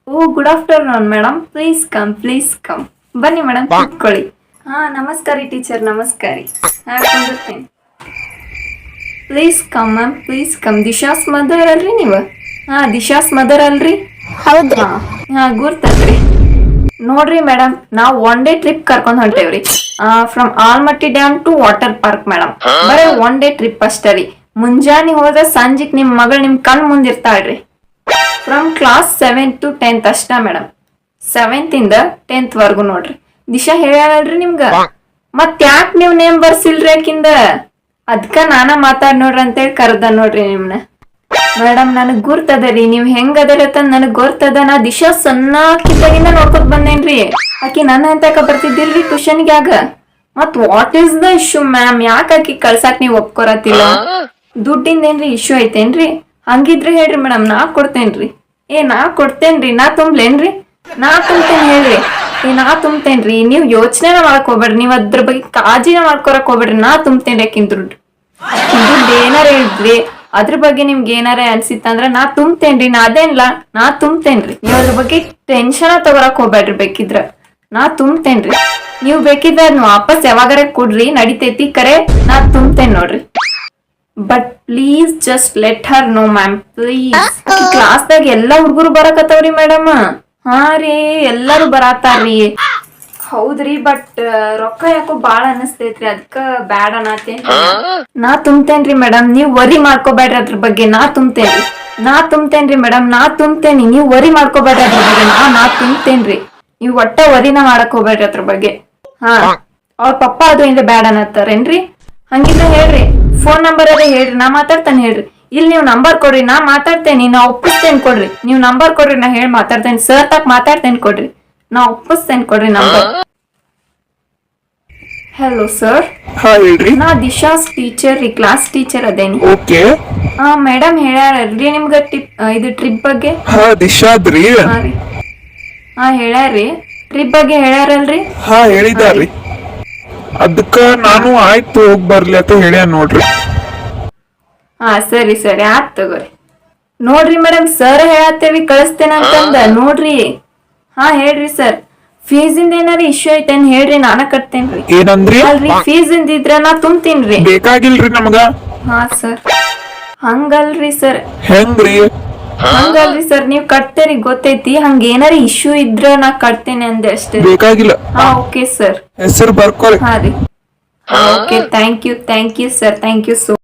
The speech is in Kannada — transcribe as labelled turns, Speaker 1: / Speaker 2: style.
Speaker 1: O good afternoon madam, please come ಬನ್ನಿ ಮೇಡಮ್, ಕೂತ್ಕೊಳ್ಳಿ. ಹಾ ನಮಸ್ಕಾರಿ ಟೀಚರ್, ನಮಸ್ಕಾರಿ. ಹಾ ಕುಂದಿರ್ತೀನಿ. Please come ma'am, please come. Disha's mother ಅಲ್ರಿ ನೀವು? ಹಾ ದಿಶಾಸ್ ಮದರ್ ಅಲ್ರಿ?
Speaker 2: ಹೌದ್ರಿ.
Speaker 1: ಹಾ ಗುರ್ತದ್ರಿ. ನೋಡ್ರಿ ಮೇಡಮ್, ನಾವು ಒನ್ ಡೇ ಟ್ರಿಪ್ ಕರ್ಕೊಂಡ್ ಹೊಂಟೇವ್ರಿ. From Almatti dam to water park madam. ಬರೀ ಒನ್ ಡೇ ಟ್ರಿಪ್ ಅಷ್ಟೇ ರೀ. ಮುಂಜಾನೆ ಹೋದ್ರೆ ಸಂಜಿಕ್ ನಿಮ್ ಮಗಳು ನಿಮ್ ಕಣ್ ಮುಂದಿರ್ತಾಳ್ರಿ. From class 7th to 10th ಅಷ್ಟ ಮೇಡಮ್. 7th ಇಂದ 10th ವರ್ಗು ನೋಡ್ರಿ. ದಿಶಾ ಹೇಳ್ಯಾಳಲ್ರಿ ನಿಮ್ಗ? ಮತ್ ಯಾಕೆ ನೀವ್ ನೇಮ್ ಬರ್ಸಿಲ್ರಿ ಆಕಿಂದ? ಅದ್ಕ ನಾನ ಮಾತಾಡ್ ನೋಡ್ರಿ ಅಂತೇಳಿ ಕರ್ದ ನೋಡ್ರಿ ನಿಮ್ನ. ಮೇಡಮ್ ನನಗ್ ಗುರ್ತದ ರೀ, ನೀವ್ ಹೆಂಗ್ ಅದರ ನನಗ್ ಗೊತ್ತದ. ನಾ ದಿಶಾ ಸಣ್ಣಕ್ಕಿದ್ದಾಗಿಂದ ನೋಡ್ಕೊತ್ ಬಂದೇನ್ರಿ. ಆಕಿ ನನ್ನ ಎಂತಕ ಬರ್ತಿದ್ದಿಲ್ರಿ ಟ್ಯೂಷನ್ಗೆ ಆಗ. ಮತ್ what is the issue ma'am? ಯಾಕೆ ಆಕಿ ಕಳ್ಸಾಕ್ ನೀವ್ ಒಪ್ಕೊರತಿಲ್ಲ? ದುಡ್ಡಿಂದೇನ್ರಿ ಇಶ್ಯೂ ಐತೇನ್ರಿ? ಹಂಗಿದ್ರಿ ಹೇಳ್ರಿ ಮೇಡಮ್, ನಾ ಕೊಡ್ತೇನ್ರಿ. ನಾ ಕೊಡ್ತೇನ್ರಿ. ನಾ ತುಂಬ್ಲೇನ್ರಿ? ನಾ ತುಂಬ್ತೇನೆ ಹೇಳ್ರಿ. ನಾ ತುಂಬ್ತೇನ್ರಿ. ನೀವ್ ಯೋಚನೆ ಮಾಡಕ್ ಹೋಗ್ಬೇಡ್ರಿ, ನೀವ್ ಅದ್ರ ಬಗ್ಗೆ ಕಾಳಜಿನ ಮಾಡ್ಕೊರಕ್ ಹೋಗ್ಬೇಡ್ರಿ. ನಾ ತುಂಬ್ತೇನ್ರಿ ಆಕಿನ್ ದುಡ್ಡು. ದುಡ್ಡು ಏನಾರ ಇದ್ರಿ ಅದ್ರ ಬಗ್ಗೆ ನಿಮ್ಗೆ ಏನಾರ ಅನ್ಸಿತ್ತಂದ್ರ ನಾ ತುಂಬ್ತೇನ್ರಿ. ನಾ ಅದೇನ್ಲ, ನಾ ತುಂಬ್ತೇನ್ರಿ. ನೀವ್ ಅದ್ರ ಬಗ್ಗೆ ಟೆನ್ಷನ್ ತಗೋರಕ್ ಹೋಗ್ಬೇಡ್ರಿ. ಬೇಕಿದ್ರ ನಾ ತುಂಬ್ತೇನ್ರಿ. ನೀವ್ ಬೇಕಿದ್ರ ಅದ್ನ ವಾಪಸ್ ಯಾವಾಗಾರ ಕೊಡ್ರಿ, ನಡಿತೈತಿ. ಕರೆ ನಾ ತುಂಬ್ತೇನ್ ನೋಡ್ರಿ. But please just let her know ma'am, please. ಕ್ಲಾಸ್ದಾಗ ಎಲ್ಲಾ ಹುಡುಗರು ಬರಕತ್ತವ್ರಿ ಮೇಡಮ್. ಹಾ ರೀ, ಎಲ್ಲಾರು ಬರಾತಾರ್ರಿ. ಹೌದ್ರಿ, ಬಟ್ ರೊಕ್ಕ ಯಾಕೋ ಬಾಳ ಅನಸ್ತೈತ್ರಿ, ಅದಕ್ಕ ಬ್ಯಾಡ ಅನ್ನತೇನ್ರಿ. ನಾ ತುಂಬ್ತೇನ್ರಿ ಮೇಡಮ್, ನೀವ್ ವರಿ ಮಾಡ್ಕೋಬೇಡ್ರಿ ಅದ್ರ ಬಗ್ಗೆ. ನಾ ತುಂಬ್ತೇನ್ರಿ ಮೇಡಮ್, ನಾ ತುಂಬ್ತೇನಿ. ನೀವ್ ವರಿ ಮಾಡ್ಕೋಬೇಡ್ರಿ ಅದ್ರ ಬಗ್ಗೆ. ನಾ ತುಂಬ್ತೇನ್ರಿ. ನೀವ್ ಒಟ್ಟ ವರಿನ ಮಾಡಕ್ ಹೋಗ್ಬೇಡ್ರಿ ಅದ್ರ ಬಗ್ಗೆ. ಹಾ, ಅವ್ರ ಪಪ್ಪ ಅದು ಇಂದ ಬ್ಯಾಡ ಅನ್ನತ್ತಾರೇನ್ರಿ? ಹಂಗಿದ್ರ ಹೇಳ್ರಿ, ಫೋನ್ ನಂಬರ್ ಅದೇ ಹೇಳ್ರಿ, ನಾ ಮಾತಾಡ್ತೇನೆ ಹೇಳ್ರಿ. ಇಲ್ಲಿ ನೀವು ನಂಬರ್ ಕೊಡ್ರಿ, ನಾ ಮಾತಾಡ್ತೇನಿ. ನಾ ಒಪ್ಪಿಸ್ತೇನೆ ಕೊಡ್ರಿ. ನೀವ್ ನಂಬರ್ ಕೊಡ್ರಿ, ನಾ ಹೇಳಿ ಮಾತಾಡ್ತೇನೆ. ಸರ್ ತಕ್ ಮಾತಾಡ್ತೇನೆ ಕೊಡ್ರಿ. ನಾ ಒಪ್ಪಿಸ್ತೇನೆ ಕೊಡ್ರಿ ನಂಬರ್. Hello sir.
Speaker 3: ಹಾ ಹೇಳ್ರಿ.
Speaker 1: ನಾ ದಿಶಾಸ್ ಟೀಚರ್ ರೀ, ಕ್ಲಾಸ್ ಟೀಚರ್ ಅದೇನಿ.
Speaker 3: ಓಕೆ.
Speaker 1: ಮೇಡಮ್ ಹೇಳ್ಯಾರಲ್ರಿ ನಿಮ್ಗ ಇದು ಟ್ರಿಪ್ ಬಗ್ಗೆ?
Speaker 3: ಹಾ ದಿಶಾದ್ರಿ.
Speaker 1: ಹಾ ರೀ, ಹೇಳ್ಯಾರ್ರಿ. ಟ್ರಿಪ್ ಬಗ್ಗೆ ಹೇಳ್ಯಾರಲ್ರಿ?
Speaker 3: ಹಾ ಹೇಳಿದಾರ್ರಿ. ಅದಕ್ಕ ನಾನು ಆಯ್ತು ಹೋಗ್ ಬರ್ಲಿ ಅಂತ ಹೇಳ್ಯ ನೋಡ್ರಿ.
Speaker 1: ಹಾ ಸರಿ ಆತ್ ತಗೋರಿ. ನೋಡ್ರಿ ಮೇಡಮ್, ಸರ್ ಹೇಳತ್ತೇವಿ ಕಳಿಸ್ತೇನೆ ಅಂತಂದ ನೋಡ್ರಿ. ಹಾ ಹೇಳ್ರಿ ಸರ್. ಫೀಸ್ ಇಂದ ಏನಾರ ಇಶ್ಯೂ ಐತೇನ್ ಹೇಳ್ರಿ, ನಾನ ಕಟ್ತೇನ್ರಿ.
Speaker 3: ಏನಂದ್ರಿ?
Speaker 1: ಅಲ್ರಿ, ಫೀಸ್ ಇಂದ ಇದ್ರ ನಾ ತುಂಬ್ತೀನ್ರಿ.
Speaker 3: ಬೇಕಾಗಿಲ್ರಿ ನಮಗ.
Speaker 1: ಹಾ ಸರ್. ಹಂಗಲ್ರಿ ಸರ್,
Speaker 3: ಹೆಂಗ್ರಿ?
Speaker 1: ಹಂಗಲ್ರಿ ಸರ್, ನೀವ್ ಕಟ್ತೇರಿ ಗೊತ್ತೈತಿ. ಹಂಗ ಏನಾರ ಇಶ್ಯೂ ಇದ್ರ ನಾ ಕಟ್ತೇನೆ ಅಂದೆ ಅಷ್ಟೇ.
Speaker 3: ಬೇಕಾಗಿಲ್ಲ.
Speaker 1: ಹಾ ಓಕೆ ಸರ್.
Speaker 3: ಹೆಸರು ಬರ್ಕೊಳಿ.
Speaker 1: ಹಾ ರೀ. Okay, thank you sir, thank you so